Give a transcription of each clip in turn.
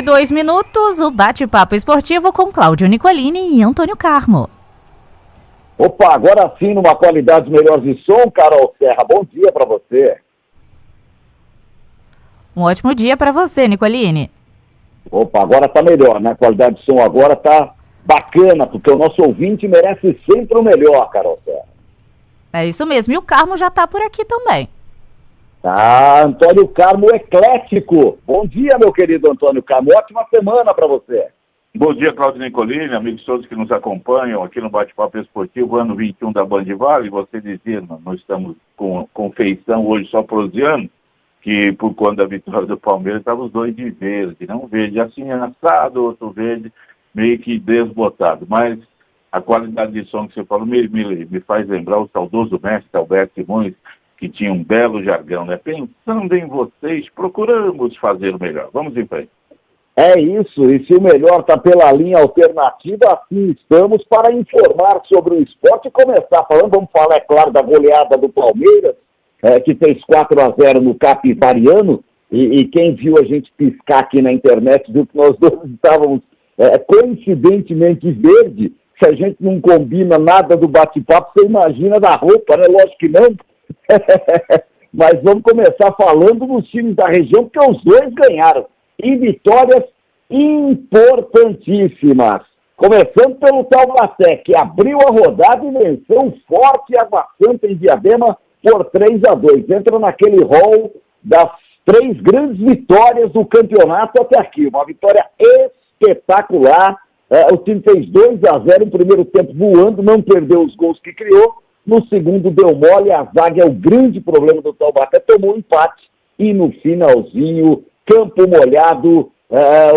2 minutos, o bate-papo esportivo com Cláudio Nicolini e Antônio Carmo. Opa, agora sim, numa qualidade melhor de som, Carol Serra. Bom dia para você. Um ótimo dia para você, Nicolini. Opa, agora tá melhor, né? A qualidade de som agora tá bacana, porque o nosso ouvinte merece sempre o melhor, Carol Serra. É isso mesmo, e o Carmo já tá por aqui também. Ah, Antônio Carmo eclético. Bom dia, meu querido Antônio Carmo. Ótima semana para você. Bom dia, Cláudio Nicolini, amigos todos que nos acompanham aqui no Bate-Papo Esportivo, ano 21 da Band Vale. Você dizia, nós estamos com feição hoje só prosiano, que por conta da vitória do Palmeiras estavam os dois de verde, não verde assim assado, outro verde meio que desbotado. Mas a qualidade de som que você falou me faz lembrar o saudoso mestre Alberto Simões, que tinha um belo jargão, né? Pensando em vocês, procuramos fazer o melhor. Vamos em frente. É isso, e se o melhor está pela linha alternativa, assim estamos para informar sobre o esporte e começar falando, vamos falar, é claro, da goleada do Palmeiras, que fez 4-0 no Capivariano, e quem viu a gente piscar aqui na internet viu que nós dois estávamos coincidentemente verde. Se a gente não combina nada do bate-papo, você imagina da roupa, né? Lógico que não. Mas vamos começar falando dos times da região, porque os dois ganharam. E vitórias importantíssimas. Começando pelo Taubaté, que abriu a rodada e venceu o forte Água Santa em Diadema por 3-2. Entra naquele rol das 3 grandes vitórias do campeonato até aqui. Uma vitória espetacular. O time fez 2-0 no primeiro tempo voando, não perdeu os gols que criou. No segundo deu mole, a zaga é o grande problema do Taubaté, tomou um empate e no finalzinho, campo molhado,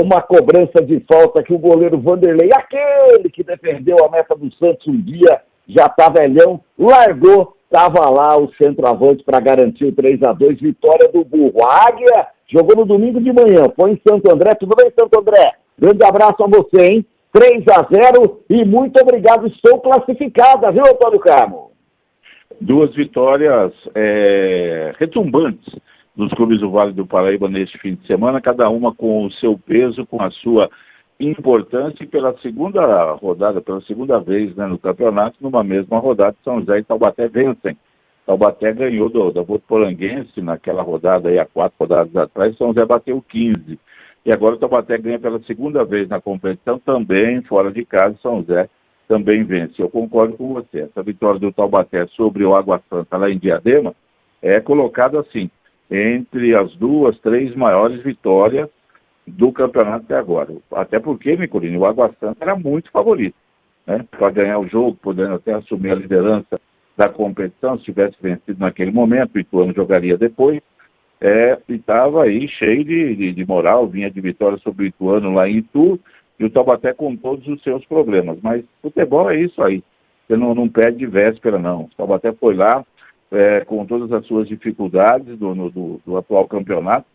uma cobrança de falta que o goleiro Vanderlei, aquele que defendeu a meta do Santos um dia, já tá velhão, largou, tava lá o centroavante para garantir o 3-2, vitória do Burro. A Águia jogou no domingo de manhã, foi em Santo André, tudo bem, Santo André? Grande abraço a você, hein? 3-0 e muito obrigado, estou classificada, viu, Antônio Carmo? 2 vitórias retumbantes dos clubes do Vale do Paraíba neste fim de semana, cada uma com o seu peso, com a sua importância, e pela segunda rodada, pela segunda vez, né, no campeonato, numa mesma rodada, São José e Taubaté vencem. Taubaté ganhou da Votuporanguense naquela rodada aí, há 4 rodadas atrás, São José bateu 15. E agora o Taubaté ganha pela segunda vez na competição, também fora de casa, São José também vence. Eu concordo com você. Essa vitória do Taubaté sobre o Água Santa lá em Diadema é colocada assim, entre as 2, 3 maiores vitórias do campeonato até agora. Até porque, Nicolini, o Água Santa era muito favorito, né? Para ganhar o jogo, podendo até assumir a liderança da competição, se tivesse vencido naquele momento, o Ituano jogaria depois, e estava aí cheio de moral, vinha de vitória sobre o Ituano lá em Itu, e o Taubaté com todos os seus problemas. Mas futebol é isso aí. Você não perde de véspera, não. O Taubaté foi lá com todas as suas dificuldades do atual campeonato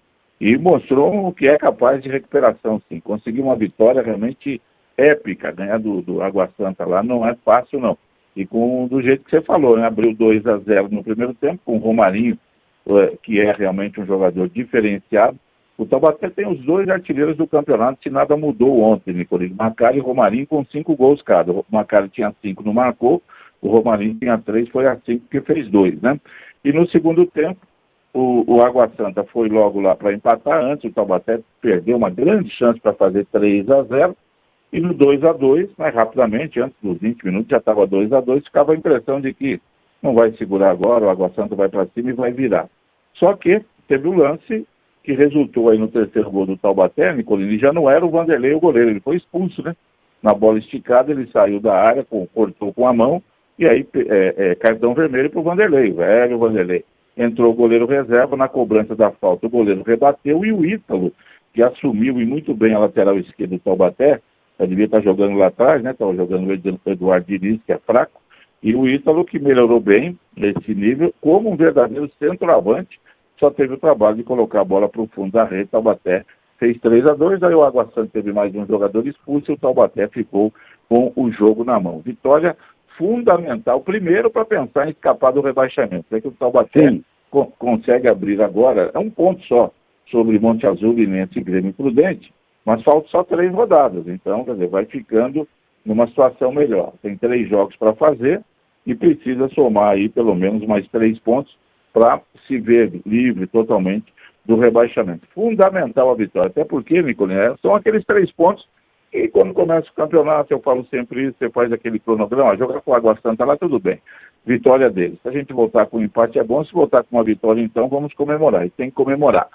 e mostrou o que é capaz de recuperação, sim. Conseguiu uma vitória realmente épica. Ganhar do Água Santa lá não é fácil, não. E do jeito que você falou, né? Abriu 2-0 no primeiro tempo, com o Romarinho, que é realmente um jogador diferenciado. O Taubaté tem os 2 artilheiros do campeonato, se nada mudou ontem, Nicolini. Macari e Romarinho com 5 gols cada. O Macari tinha 5, não marcou. O Romarinho tinha 3, foi a 5 que fez 2, né? E no segundo tempo, o Água Santa foi logo lá para empatar antes. O Taubaté perdeu uma grande chance para fazer 3-0. E no 2-2, mais rapidamente, antes dos 20 minutos, já estava 2-2, ficava a impressão de que não vai segurar agora, o Água Santa vai para cima e vai virar. Só que teve um lance que resultou aí no terceiro gol do Taubaté, Nicolini, já não era o Vanderlei o goleiro, ele foi expulso, né? Na bola esticada, ele saiu da área, cortou com a mão, e aí cartão vermelho para o Vanderlei, velho Vanderlei. Entrou o goleiro reserva, na cobrança da falta o goleiro rebateu, e o Ítalo, que assumiu e muito bem a lateral esquerda do Taubaté, devia estar jogando lá atrás, né? Estava jogando o Eduardo Diniz, que é fraco, e o Ítalo, que melhorou bem nesse nível, como um verdadeiro centroavante, só teve o trabalho de colocar a bola para o fundo da rede. Taubaté fez 3-2, aí o Água Santa teve mais um jogador expulso e o Taubaté ficou com o jogo na mão. Vitória fundamental, primeiro para pensar em escapar do rebaixamento. É que o Taubaté consegue abrir agora, é um ponto só, sobre Monte Azul, Linense e Grêmio Prudente, mas faltam só 3 rodadas, então, quer dizer, vai ficando numa situação melhor. Tem 3 jogos para fazer e precisa somar aí pelo menos mais 3 pontos para se ver livre totalmente do rebaixamento. Fundamental a vitória, até porque, Nicolino, são aqueles 3 pontos e quando começa o campeonato, eu falo sempre isso, você faz aquele cronograma, jogar com a Água Santa lá, tudo bem. Vitória deles. Se a gente voltar com um empate é bom, se voltar com uma vitória, então vamos comemorar. E tem que comemorar.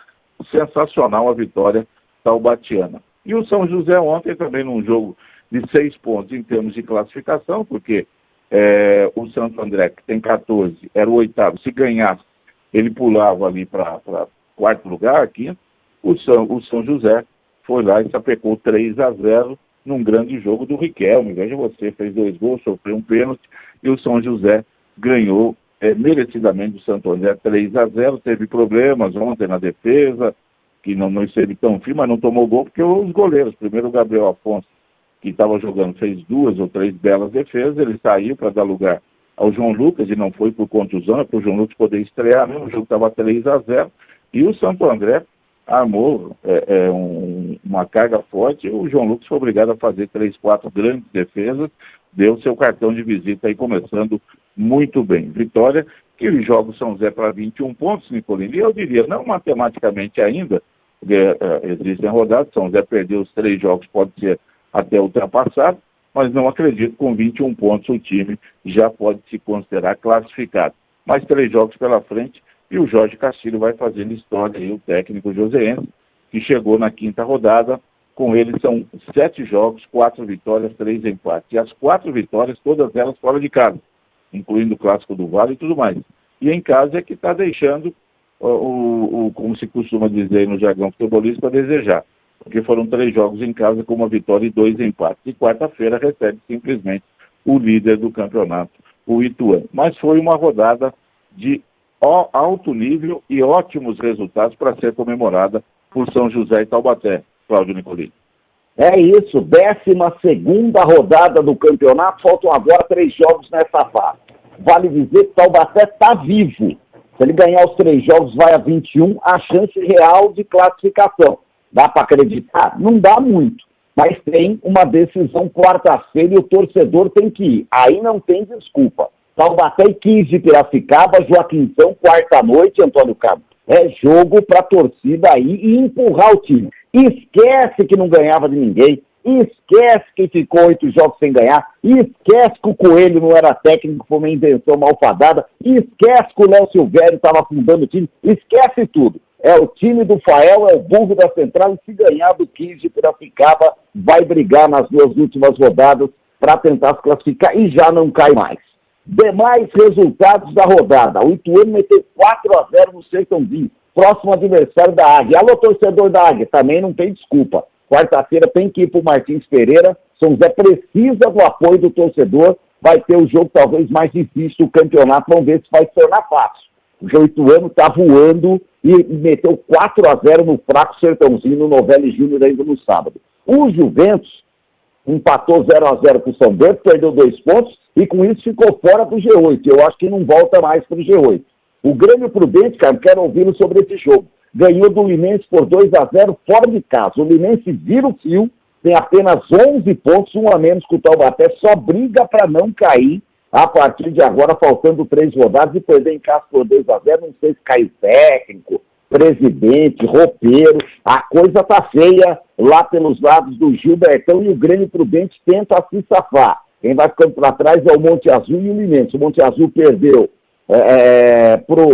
Sensacional a vitória taubatiana. E o São José ontem também num jogo de 6 pontos em termos de classificação, porque o Santo André, que tem 14, era o 8º, se ganhasse, ele pulava ali para 4º lugar, 5º. O São José foi lá e sapecou 3-0 num grande jogo do Riquelme. Veja você, fez 2 gols, sofreu um pênalti e o São José ganhou merecidamente do Santo André 3-0. Teve problemas ontem na defesa, que não esteve tão firme, mas não tomou gol porque os goleiros, primeiro o Gabriel Afonso, que estava jogando, fez 2 ou 3 belas defesas, ele saiu para dar lugar ao João Lucas e não foi por contusão, é para o João Lucas poder estrear mesmo, o jogo estava 3-0 e o Santo André armou uma carga forte. O João Lucas foi obrigado a fazer 3, 4 grandes defesas, deu seu cartão de visita aí começando muito bem. Vitória que joga o São José para 21 pontos, Nicolino, e eu diria, não matematicamente ainda, porque existem rodadas, São José perdeu os 3 jogos, pode ser até ultrapassado, mas não acredito que com 21 pontos o time já pode se considerar classificado. Mais 3 jogos pela frente, e o Jorge Castilho vai fazendo história aí, o técnico joseense, que chegou na 5ª rodada. Com ele são 7 jogos, 4 vitórias, 3 empates. E as 4 vitórias, todas elas fora de casa, incluindo o Clássico do Vale e tudo mais. E em casa é que está deixando, como se costuma dizer no jargão futebolístico, a desejar. Porque foram 3 jogos em casa com uma vitória e 2 empates. E quarta-feira recebe simplesmente o líder do campeonato, o Ituano. Mas foi uma rodada de alto nível e ótimos resultados para ser comemorada por São José e Taubaté, Cláudio Nicolini. É isso, 12ª rodada do campeonato, faltam agora 3 jogos nessa fase. Vale dizer que Taubaté está vivo. Se ele ganhar os 3 jogos, vai a 21, a chance real de classificação. Dá para acreditar? Não dá muito, mas tem uma decisão quarta-feira e o torcedor tem que ir. Aí não tem desculpa. Taubaté e 15 de Piracicaba, Joaquimzão, quarta-noite, Antônio Carlos. É jogo para a torcida aí e empurrar o time. Esquece que não ganhava de ninguém, esquece que ficou 8 jogos sem ganhar, esquece que o Coelho não era técnico, foi uma invenção malfadada, esquece que o Léo Silvério estava afundando o time, esquece tudo. É o time do Fael, é o burro da Central, e se ganhar do 15 de Piracicaba, vai brigar nas 2 últimas rodadas para tentar se classificar e já não cai mais. Demais resultados da rodada. O Ituano meteu 4-0 no Sertãozinho. Próximo adversário da Águia. Alô, torcedor da Águia, também não tem desculpa. Quarta-feira tem que ir para o Martins Pereira. São José precisa do apoio do torcedor. Vai ter o jogo talvez mais difícil do campeonato. Vamos ver se vai se tornar fácil. O Ituano está voando e meteu 4-0 no fraco Sertãozinho no Novelli Júnior ainda no sábado. O Juventus empatou 0-0 com o São Bento, perdeu 2 pontos e com isso ficou fora do G8. Eu acho que não volta mais para o G8. O Grêmio Prudente, cara, quero ouvi-lo sobre esse jogo. Ganhou do Linense por 2-0 fora de casa. O Linense vira o fio, tem apenas 11 pontos, 1 a menos que o Taubaté, só briga para não cair a partir de agora, faltando 3 rodadas, e perder em casa por 2-0, não sei se cai técnico, presidente, roupeiro, a coisa tá feia lá pelos lados do Gilbertão, e o Grêmio Prudente tenta se safar. Quem vai ficando para trás é o Monte Azul e o Linense. O Monte Azul perdeu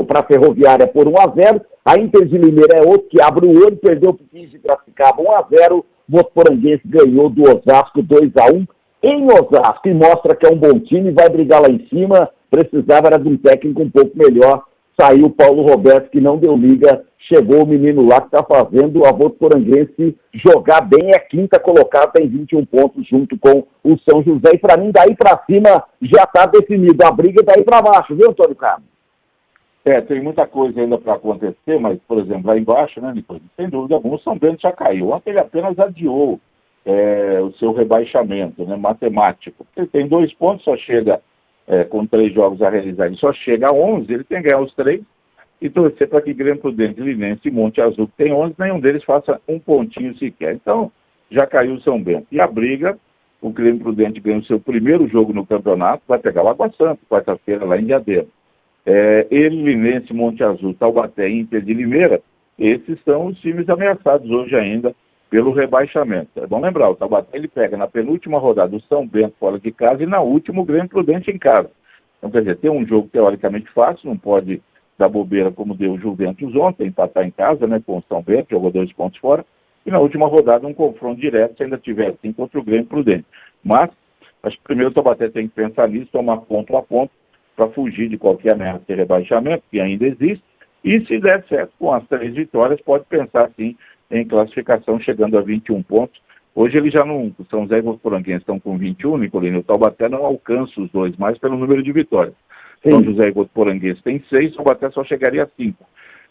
para a Ferroviária por 1-0, a Inter de Limeira é outro que abre o olho, perdeu para o 15 de Piracicaba 1-0, o Votuporanguense ganhou do Osasco 2-1 em Osasco, e mostra que é um bom time, vai brigar lá em cima, precisava era de um técnico um pouco melhor. Saiu o Paulo Roberto, que não deu liga, chegou o menino lá que está fazendo a Votuporanguense jogar bem, é 5ª colocada, tem 21 pontos junto com o São José, e para mim daí para cima já está definido, a briga daí para baixo, viu, Antônio Carlos? Tem muita coisa ainda para acontecer, mas, por exemplo, lá embaixo, né, Nicolas, sem dúvida alguma, o São Bento já caiu. Ontem ele apenas adiou o seu rebaixamento, né, matemático. Ele tem 2 pontos, só chega com 3 jogos a realizar, ele só chega a 11, ele tem que ganhar os 3 e torcer para que Grêmio Prudente, Linense e Monte Azul, que tem 11, nenhum deles faça um pontinho sequer. Então, já caiu o São Bento. E a briga, o Grêmio Prudente ganhou o seu primeiro jogo no campeonato, vai pegar o Água Santa, quarta-feira, lá em Diadema. Linense, Monte Azul, Taubaté e Inter de Limeira, esses são os times ameaçados hoje ainda pelo rebaixamento. É bom lembrar, o Taubaté ele pega na penúltima rodada o São Bento fora de casa e na última o Grêmio Prudente em casa. Então, quer dizer, tem um jogo teoricamente fácil, não pode dar bobeira como deu o Juventus ontem, empatar em casa, né, com o São Bento, jogou 2 pontos fora, e na última rodada um confronto direto, se ainda tiver assim, contra o Grêmio Prudente. Mas, acho que primeiro o Taubaté tem que pensar nisso, tomar ponto a ponto, para fugir de qualquer ameaça de rebaixamento, que ainda existe, e se der certo com as 3 vitórias, pode pensar sim em classificação, chegando a 21 pontos. Hoje ele já não, São José e Votuporanguense estão com 21, Nicolino, o Taubaté não alcança os dois mais pelo número de vitórias. Sim. São José e Votuporanguense tem 6, o Taubaté só chegaria a 5,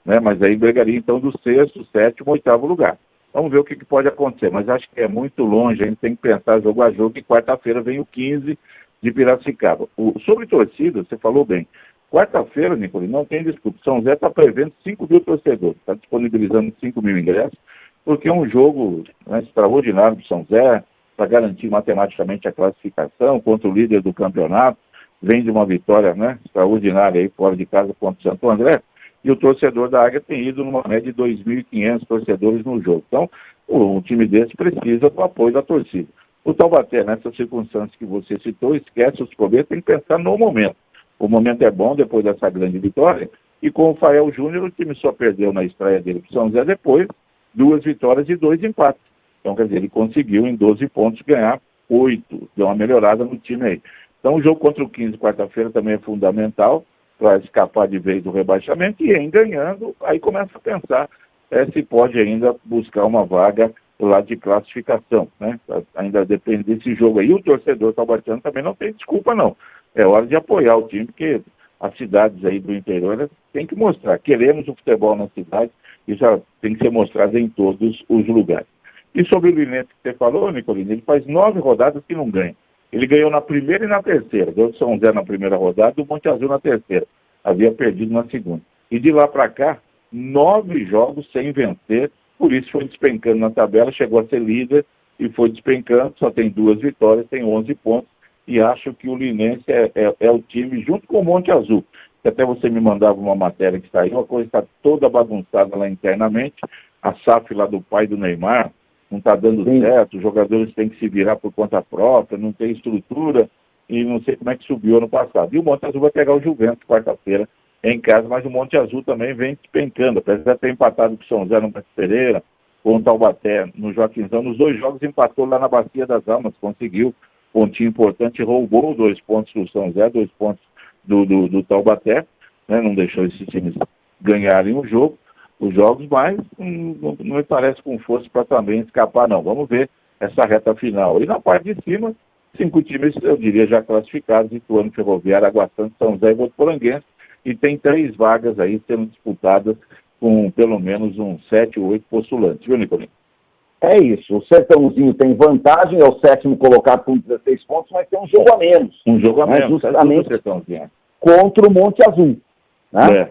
né? Mas aí brigaria então do 6º, 7º, 8º lugar. Vamos ver o que pode acontecer, mas acho que é muito longe, a gente tem que pensar jogo a jogo, e quarta-feira vem o 15 de Piracicaba. Sobre torcida, você falou bem, quarta-feira, Nicolino, não tem disputa. São José está prevendo 5 mil torcedores, está disponibilizando 5 mil ingressos, porque é um jogo, né, extraordinário do São José, para garantir matematicamente a classificação contra o líder do campeonato, vem de uma vitória, né, extraordinária aí fora de casa contra o Santo André, e o torcedor da Águia tem ido numa média de 2.500 torcedores no jogo. Então, um time desse precisa do apoio da torcida. O Taubaté, nessas circunstâncias que você citou, esquece os problemas, tem que pensar no momento. O momento é bom depois dessa grande vitória, e com o Fael Júnior, o time só perdeu na estreia dele para o São José depois, 2 vitórias e 2 empates. Então, quer dizer, ele conseguiu em 12 pontos ganhar 8, deu uma melhorada no time aí. Então, o jogo contra o 15, quarta-feira, também é fundamental para escapar de vez do rebaixamento, e em ganhando, aí começa a pensar se pode ainda buscar uma vaga lá de classificação, né? Ainda depende desse jogo aí. E o torcedor taubatiano também não tem desculpa, não. É hora de apoiar o time, porque as cidades aí do interior têm que mostrar. Queremos o futebol na cidade, isso tem que ser mostrado em todos os lugares. E sobre o Linense que você falou, Nicolino, ele faz 9 rodadas que não ganha. Ele ganhou na primeira e na terceira. Ganhou o São José na primeira rodada e o Monte Azul na terceira. Havia perdido na segunda. E de lá para cá, 9 jogos sem vencer. Por isso foi despencando na tabela, chegou a ser líder e foi despencando. Só tem 2 vitórias, tem 11 pontos. E acho que o Linense é o time, junto com o Monte Azul. Até você me mandava uma matéria que saiu, a coisa está toda bagunçada lá internamente. A SAF lá do pai do Neymar não está dando certo, os jogadores têm que se virar por conta própria, não tem estrutura, e não sei como é que subiu ano passado. E o Monte Azul vai pegar o Juventus quarta-feira em casa, mas o Monte Azul também vem despencando, apesar de ter empatado com o São José no Beto Pereira, com o Taubaté no Joaquinzão, nos 2 jogos empatou lá na Bacia das Almas, conseguiu pontinho importante, roubou 2 pontos do São José, 2 pontos do Taubaté, né? Não deixou esses times ganharem os jogos, mas não me parece com força para também escapar, não. Vamos ver essa reta final. E na parte de cima, 5 times, eu diria, já classificados: Ituano, Ferroviário, Água Santa, São José e Votuporanguense, e tem 3 vagas aí sendo disputadas com pelo menos uns 7 ou 8 postulantes, viu, Nicolino? É isso, o Sertãozinho tem vantagem, é o 7º colocado com 16 pontos, mas tem um jogo a menos. Um jogo a menos, justamente Sertãozinho. Contra o Monte Azul. Né?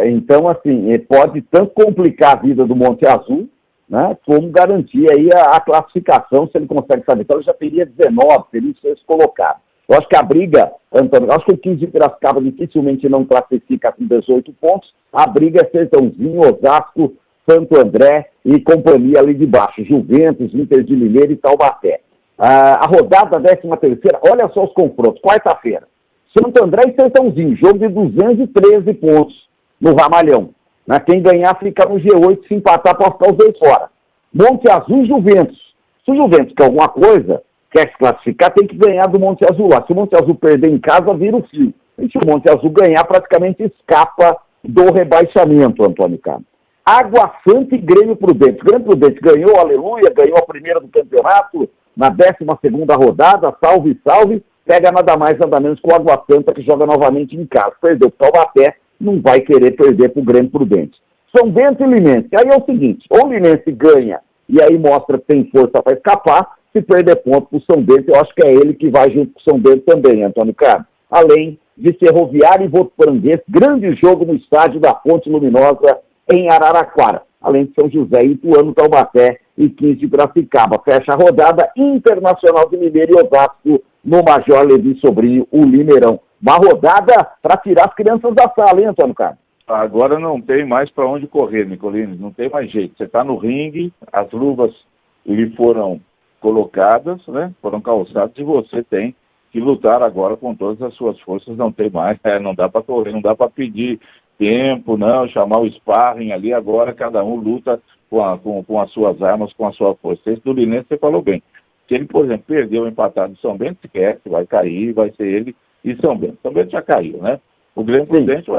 Então, assim, pode tanto complicar a vida do Monte Azul, né, como garantir aí a classificação. Se ele consegue essa vitória, já teria 19, seria o 6º colocado. Eu acho que a briga, Antônio, acho que o 15 de Piracicaba dificilmente não classifica com 18 pontos. A briga é Sertãozinho, Osasco, Santo André e companhia ali de baixo, Juventus, Inter de Limeira e Taubaté. A rodada 13ª, olha só os confrontos, quarta-feira. Santo André e Sertãozinho, jogo de 213 pontos no Ramalhão. Né? Quem ganhar fica no G8, se empatar pode ficar os 2 fora. Monte Azul e Juventus. Se o Juventus quer alguma coisa, quer se classificar, tem que ganhar do Monte Azul lá. Se o Monte Azul perder em casa, vira o fio. E se o Monte Azul ganhar, praticamente escapa do rebaixamento, Antônio Carlos. Água Santa e Grêmio Prudente. Grêmio Prudente ganhou, aleluia, ganhou a primeira do campeonato, na 12ª rodada, salve, salve. Pega nada mais, nada menos que o Água Santa, que joga novamente em casa. Perdeu para o Taubaté, não vai querer perder para o Grêmio Prudente. São Bento e Linense. Aí é o seguinte, ou o Linense ganha e aí mostra que tem força para escapar, se perder ponto para o São Bento, eu acho que é ele que vai junto com o São Bento também, Antônio Carlos. Além de Ferroviário e Votuporanguense, grande jogo no estádio da Fonte Luminosa em Araraquara. Além de São José e Ituano, Taubaté e 15 de Piracicaba. Fecha a rodada Internacional de Mineiro e Osasco no Major Levi Sobrinho, o Limeirão. Uma rodada para tirar as crianças da sala, hein, Antônio Carlos? Agora não tem mais para onde correr, Nicolini, não tem mais jeito. Você está no ringue, as luvas lhe foram colocadas, né? Foram calçadas e você tem que lutar agora com todas as suas forças. Não tem mais, não dá para correr, não dá para pedir tempo, não, chamar o sparring ali. Agora cada um luta com as suas armas, com a sua força. Esse do Linense você falou bem. Se ele, por exemplo, perdeu o empatado de São Bento, esquece, vai cair, vai ser ele e São Bento. São Bento já caiu, né? O Grêmio Prudente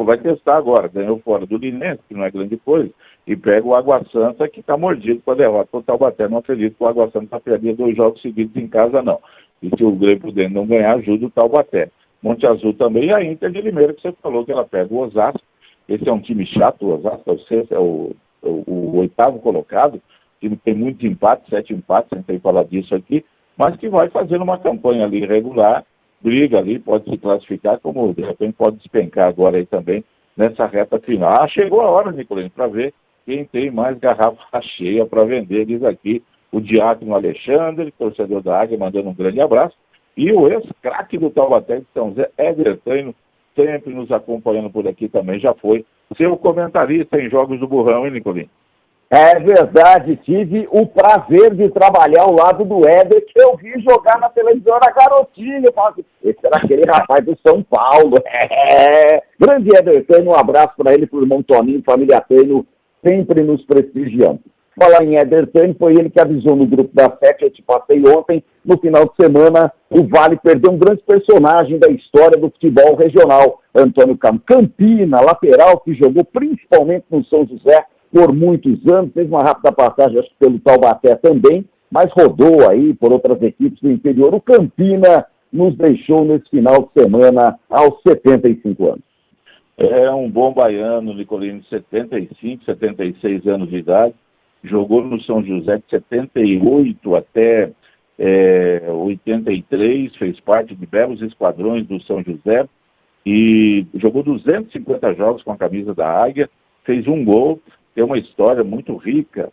vai testar agora. Ganhou fora do Linense, que não é grande coisa, e pega o Água Santa, que está mordido com a derrota para o Taubaté. Não acredito que o Água Santa está perdendo 2 jogos seguidos em casa, não. E se o Grêmio Prudente não ganhar, ajuda o Taubaté. Monte Azul também, e a Inter de Limeira, que você falou que ela pega o Osasco. Esse é um time chato, o Osasco, é o 8º colocado. O time tem muitos empates, 7 empates, não tem que falar disso aqui, mas que vai fazendo uma campanha ali regular, briga ali, pode se classificar, como de repente pode despencar agora aí também nessa reta final. Chegou a hora, Nicolino, para ver quem tem mais garrafa cheia para vender. Diz aqui o Diácono Alexandre, torcedor da Águia, mandando um grande abraço. E o ex-craque do Taubaté de São José, Éder Taino, sempre nos acompanhando por aqui também, já foi seu comentarista em Jogos do Burrão, hein, Nicolino? É verdade, tive o prazer de trabalhar ao lado do Éder, que eu vi jogar na televisão, era garotinho. Eu falava, esse era aquele rapaz do São Paulo. Grande Éder Taino, um abraço para ele, para o irmão Toninho, família Taino, sempre nos prestigiando. Falar em Éder Taino, foi ele que avisou no grupo da 7, eu te passei ontem, no final de semana, o Vale perdeu um grande personagem da história do futebol regional, Antônio Campina, lateral, que jogou principalmente no São José por muitos anos, fez uma rápida passagem, acho que pelo Taubaté também, mas rodou aí por outras equipes do interior. O Campina nos deixou nesse final de semana aos 75 anos. É um bom baiano, Nicolino, 75, 76 anos de idade, jogou no São José de 78 até 83, fez parte de belos esquadrões do São José e jogou 250 jogos com a camisa da Águia, fez um gol, tem uma história muito rica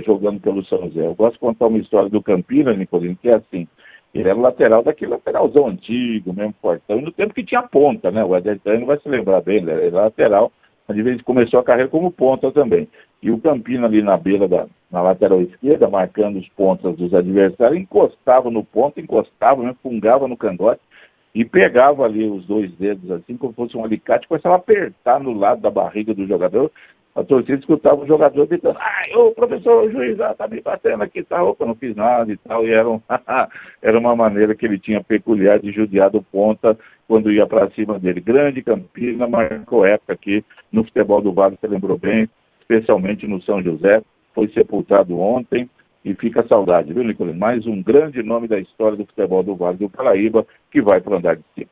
jogando pelo São José. Eu gosto de contar uma história do Campina, Nicolino, que é assim, ele era lateral daquele lateralzão antigo, mesmo fortão, no tempo que tinha ponta, né? O Éder Taino vai se lembrar bem, ele era lateral, mas de vez começou a carreira como ponta também. E o Campina ali na beira, na lateral esquerda, marcando os pontas dos adversários, encostava no ponto, né? Fungava no cangote e pegava ali os 2 dedos, assim, como se fosse um alicate, começava a apertar no lado da barriga do jogador. A torcida escutava o jogador gritando, ô professor, o juiz tá me batendo aqui, tá? Opa, não fiz nada e tal, e era uma maneira que ele tinha peculiar de judiar do ponta quando ia para cima dele. Grande Campina, marcou época aqui no futebol do Vale, você lembrou bem, especialmente no São José, foi sepultado ontem e fica a saudade, viu, Nicolino? Mais um grande nome da história do futebol do Vale do Paraíba que vai para o andar de cima.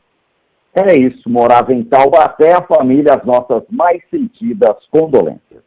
É isso, morava em Taubaté, a família, as nossas mais sentidas condolências.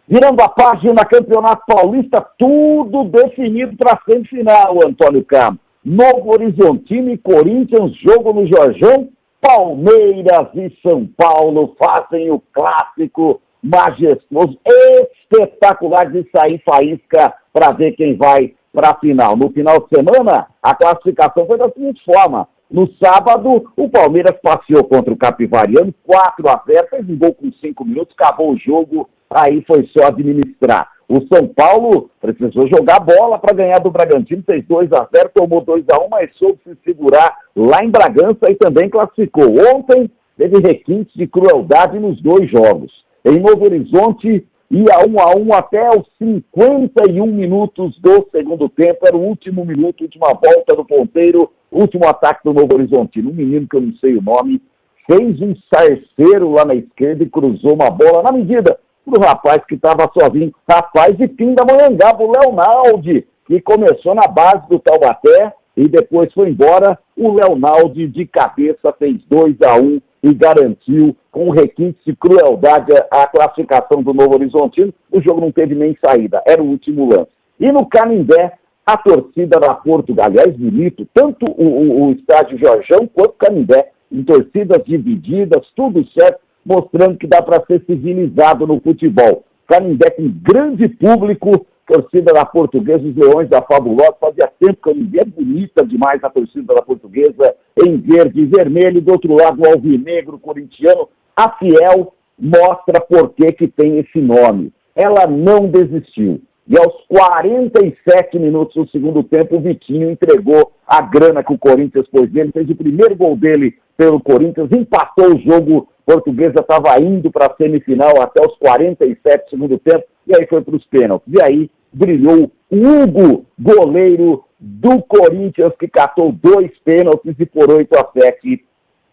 Virando a página, Campeonato Paulista, tudo definido para a semifinal, Antônio Campos. Novo Horizontino e Corinthians, jogo no Jorjão, Palmeiras e São Paulo fazem o clássico majestoso, espetacular de sair faísca para ver quem vai para a final. No final de semana, a classificação foi da seguinte forma. No sábado, o Palmeiras passeou contra o Capivariano, 4-0, fez um gol com 5 minutos, acabou o jogo, aí foi só administrar. O São Paulo precisou jogar bola para ganhar do Bragantino, fez 2-0, tomou 2-1, mas soube se segurar lá em Bragança e também classificou. Ontem, teve requintes de crueldade nos 2 jogos. Em Novo Horizonte, ia 1-1 até os 51 minutos do segundo tempo, era o último minuto, última volta do ponteiro, último ataque do Novo Horizontino. Um menino que eu não sei o nome, fez um sarceiro lá na esquerda e cruzou uma bola na medida pro rapaz que estava sozinho, rapaz de Pindamonhangaba, o Leonaldi, que começou na base do Taubaté e depois foi embora. O Leonaldi de cabeça fez 2-1 e garantiu com requinte de crueldade a classificação do Novo Horizontino. O jogo não teve nem saída, era o último lance. E no Canindé, a torcida da Portugal, aliás, bonito, tanto o estádio Jorjão quanto o Canindé, em torcidas divididas, tudo certo, mostrando que dá para ser civilizado no futebol. Canindé com grande público, torcida da Portuguesa, os Leões da Fabulosa, fazia tempo que eu não via, é bonita demais a torcida da Portuguesa, em verde e vermelho, do outro lado o alvinegro corintiano. A Fiel mostra por que tem esse nome. Ela não desistiu. E aos 47 minutos do segundo tempo, o Vitinho entregou a grana que o Corinthians pôs nele, fez o primeiro gol dele pelo Corinthians, empatou o jogo, Portuguesa estava indo para a semifinal até os 47 do segundo tempo, e aí foi para os pênaltis. E aí brilhou o Hugo, goleiro do Corinthians, que catou 2 pênaltis e por 8-7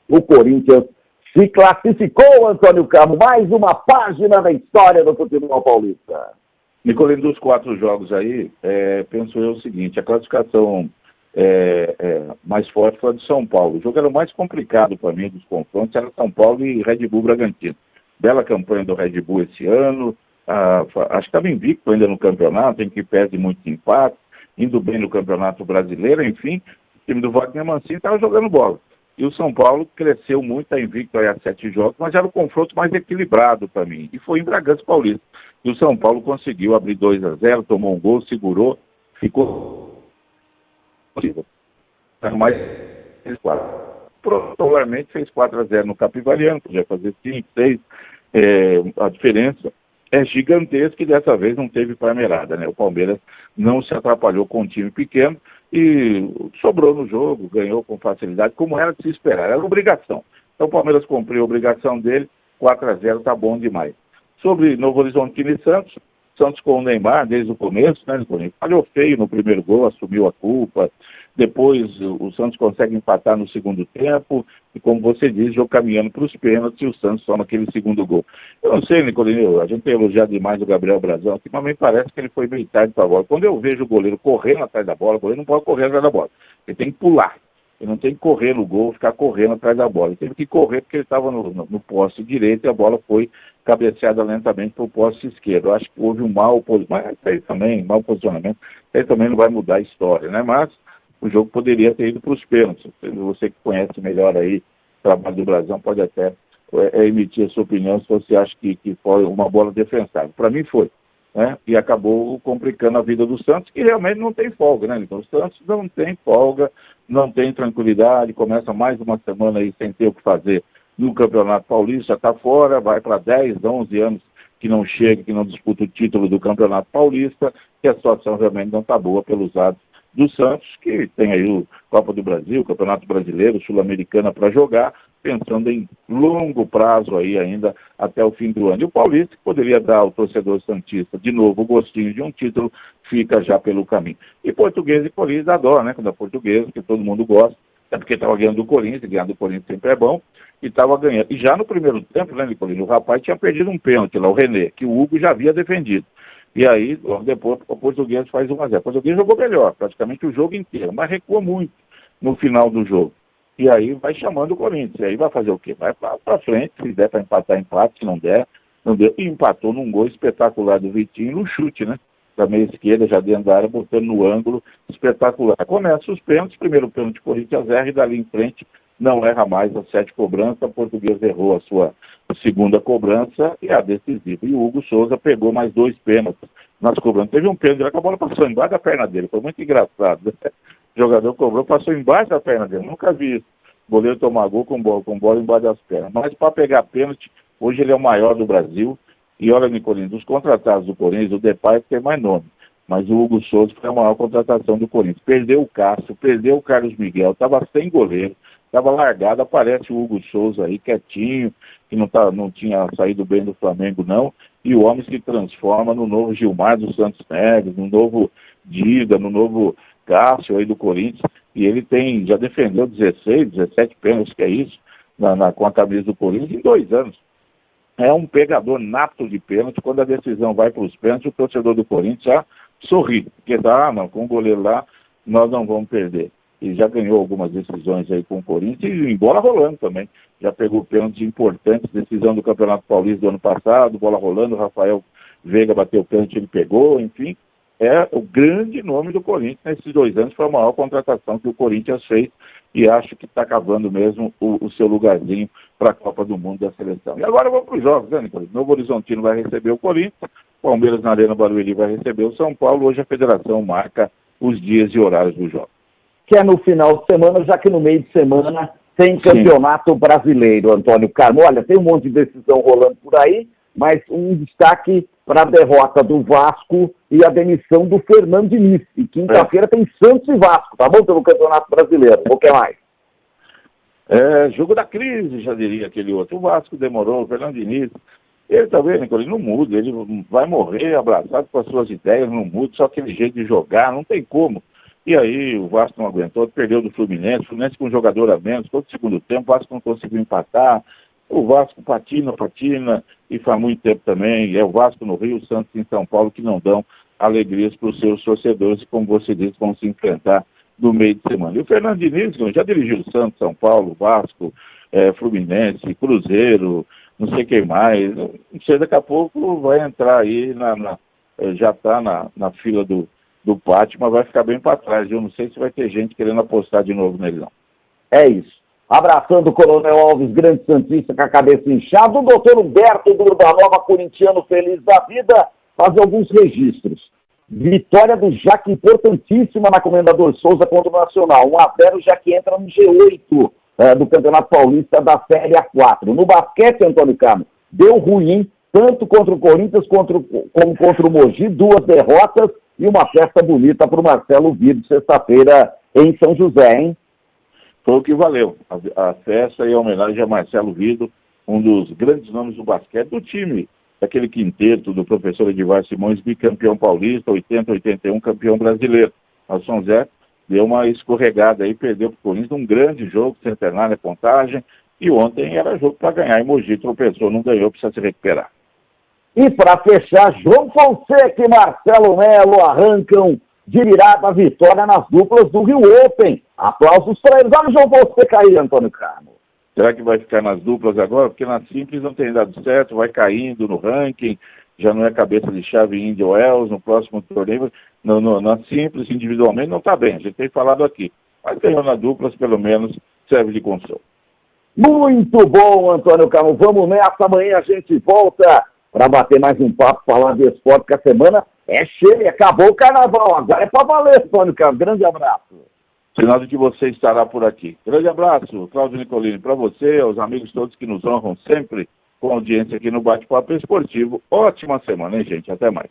o Corinthians se classificou, Antônio Carmo. Mais uma página da história do futebol paulista. Nicolino, dos 4 jogos aí, penso eu o seguinte, a classificação mais forte foi a do São Paulo. O jogo era o mais complicado para mim dos confrontos, era São Paulo e Red Bull Bragantino. Bela campanha do Red Bull esse ano, acho que estava invicto ainda no campeonato, em que perde muitos empates, indo bem no Campeonato Brasileiro, enfim, o time do Wagner Mancini estava jogando bola. E o São Paulo cresceu muito, está invicto aí a 7 jogos, mas era o confronto mais equilibrado para mim. E foi em Bragança Paulista. E o São Paulo conseguiu abrir 2-0, tomou um gol, segurou, ficou... Mas fez 4. Protocolarmente fez 4-0 no Capivariano, podia fazer 5, 6. A diferença é gigantesca e dessa vez não teve parmeirada, né? O Palmeiras não se atrapalhou com um time pequeno e sobrou no jogo, ganhou com facilidade, como era de se esperar, era obrigação. Então o Palmeiras cumpriu a obrigação dele, 4-0 tá bom demais. Sobre Novo Horizontino e Santos com o Neymar desde o começo, né, Nicolino? Falhou feio no primeiro gol, assumiu a culpa, depois o Santos consegue empatar no segundo tempo, e como você diz, jogo caminhando para os pênaltis e o Santos toma aquele segundo gol. Eu não sei, Nicolino, a gente tem elogiado demais o Gabriel Brazão, que mas me parece que ele foi bem tarde para a bola. Quando eu vejo o goleiro correndo atrás da bola, o goleiro não pode correr atrás da bola, ele tem que pular. Ele não tem que correr no gol, ficar correndo atrás da bola. Ele teve que correr porque ele estava no poste direito e a bola foi cabeceada lentamente para o poste esquerdo. Eu acho que houve um mau posicionamento, mas isso aí também não vai mudar a história, né? Mas o jogo poderia ter ido para os pênaltis. Você que conhece melhor aí o trabalho do Brasão pode até emitir a sua opinião se você acha que foi uma bola defensável. Para mim foi. Né? E acabou complicando a vida do Santos, que realmente não tem folga, né? Então o Santos não tem folga, não tem tranquilidade, começa mais uma semana aí sem ter o que fazer no Campeonato Paulista, já está fora, vai para 10, 11 anos que não chega, que não disputa o título do Campeonato Paulista, que a situação realmente não está boa pelos lados do Santos, que tem aí o Copa do Brasil, o Campeonato Brasileiro, Sul-Americana para jogar, pensando em longo prazo aí ainda até o fim do ano. E o Paulista, que poderia dar ao torcedor santista de novo o gostinho de um título, fica já pelo caminho. E Portuguesa e Corinthians adora, né? Quando é Portuguesa, que todo mundo gosta, é porque estava ganhando do Corinthians, e ganhar do Corinthians sempre é bom, e estava ganhando. E já no primeiro tempo, né, Nicolino, o rapaz tinha perdido um pênalti lá, o René, que o Hugo já havia defendido. E aí, logo depois, o Português faz 1-0. O Português jogou melhor, praticamente o jogo inteiro, mas recua muito no final do jogo. E aí vai chamando o Corinthians. E aí vai fazer o quê? Vai para frente, se der para empatar, empate, se não der, não deu. E empatou num gol espetacular do Vitinho, no chute, né? Da meia esquerda, já dentro da área, botando no ângulo, espetacular. Começa os pênaltis, primeiro pênalti Corinthians erra e dali em frente não erra mais as 7 cobranças. O Português errou a sua segunda cobrança e a decisiva. E o Hugo Souza pegou mais 2 pênaltis nas cobranças. Teve um pênalti, que a bola passou embaixo da perna dele, foi muito engraçado. O jogador cobrou, passou embaixo da perna dele, nunca vi isso. O goleiro tomar gol com bola embaixo das pernas. Mas para pegar pênalti, hoje ele é o maior do Brasil. E olha, Nicolino, dos contratados do Corinthians, o Depay tem mais nome. Mas o Hugo Souza foi a maior contratação do Corinthians. Perdeu o Cássio, perdeu o Carlos Miguel, estava sem goleiro, estava largado. Aparece o Hugo Souza aí, quietinho, que não tinha saído bem do Flamengo, não. E o homem se transforma no novo Gilmar dos Santos Neves, no novo Dida, no novo Cássio aí do Corinthians. E ele já defendeu 16, 17 pênaltis, que é isso, com a camisa do Corinthians, em 2 anos. É um pegador nato de pênalti. Quando a decisão vai para os pênaltis, o torcedor do Corinthians já sorri, porque não, com o goleiro lá nós não vamos perder. E já ganhou algumas decisões aí com o Corinthians, e em bola rolando também. Já pegou pênaltis importantes, decisão do Campeonato Paulista do ano passado, bola rolando, o Rafael Veiga bateu o pênalti, ele pegou, enfim. É o grande nome do Corinthians nesses 2 anos, foi a maior contratação que o Corinthians fez, e acho que está cavando mesmo o seu lugarzinho para a Copa do Mundo da seleção. E agora vamos para os jogos, né, Nicolino? Novo Horizontino vai receber o Corinthians, Palmeiras na Arena Barueri vai receber o São Paulo. Hoje a federação marca os dias e horários do jogo. Que é no final de semana, já que no meio de semana tem campeonato brasileiro, Antônio Carmo. Olha, tem um monte de decisão rolando por aí, mas um destaque para a derrota do Vasco e a demissão do Fernando Diniz. E quinta-feira tem Santos e Vasco, tá bom? Pelo Campeonato Brasileiro. O que mais? Jogo da crise, já diria aquele outro. O Vasco demorou, o Fernando Diniz. Ele também, Nicolino, não muda. Ele vai morrer abraçado com as suas ideias, não muda, só aquele jeito de jogar, não tem como. E aí o Vasco não aguentou, perdeu do Fluminense, o Fluminense com um jogador a menos, todo segundo tempo, o Vasco não conseguiu empatar. O Vasco patina, e faz muito tempo também. É o Vasco no Rio, o Santos em São Paulo, que não dão alegrias para os seus torcedores, e como você disse, vão se enfrentar no meio de semana. E o Fernando Diniz já dirigiu o Santos, São Paulo, Vasco, Fluminense, Cruzeiro, não sei quem mais. Não sei, daqui a pouco vai entrar aí, já está na fila do pátio, mas vai ficar bem para trás. Eu não sei se vai ter gente querendo apostar de novo nele, não. É isso. Abraçando o Coronel Alves, grande santista com a cabeça inchada, o doutor Humberto do Urbanova, corintiano feliz da vida, fazer alguns registros. Vitória do Jaque importantíssima na Comendador Souza contra o Nacional. 1-0, já que entra no G8 do Campeonato Paulista da Série A4. No basquete, Antônio Carmo, deu ruim, tanto contra o Corinthians como contra o Mogi, 2 derrotas e uma festa bonita para o Marcelo Vido, sexta-feira em São José, hein? Foi o que valeu. A festa e a homenagem a Marcelo Vido, um dos grandes nomes do basquete, do time, daquele quinteto do professor Edivar Simões, bicampeão paulista, 80-81, campeão brasileiro. A São José deu uma escorregada aí, perdeu para o Corinthians, um grande jogo, centenária contagem, e ontem era jogo para ganhar, e Mogi tropeçou, não ganhou, precisa se recuperar. E para fechar, João Fonseca e Marcelo Melo arrancam de virada a vitória nas duplas do Rio Open. Aplausos para eles. Olha o João Fonseca aí, Antônio Carmo. Será que vai ficar nas duplas agora? Porque na simples não tem dado certo, vai caindo no ranking, já não é cabeça de chave Indy Wells, no próximo torneio, na simples, individualmente, não está bem, a gente tem falado aqui. Mas ganhou na duplas, pelo menos, serve de consolo. Muito bom, Antônio Carmo. Vamos nessa, amanhã a gente volta para bater mais um papo, falar de esporte, que a semana é cheia, acabou o carnaval, agora é para valer, Antônio Carmo. Grande abraço. Sinal de que você estará por aqui. Grande abraço, Cláudio Nicolini, para você, aos amigos todos que nos honram sempre com audiência aqui no Bate-Papo Esportivo. Ótima semana, hein, gente? Até mais.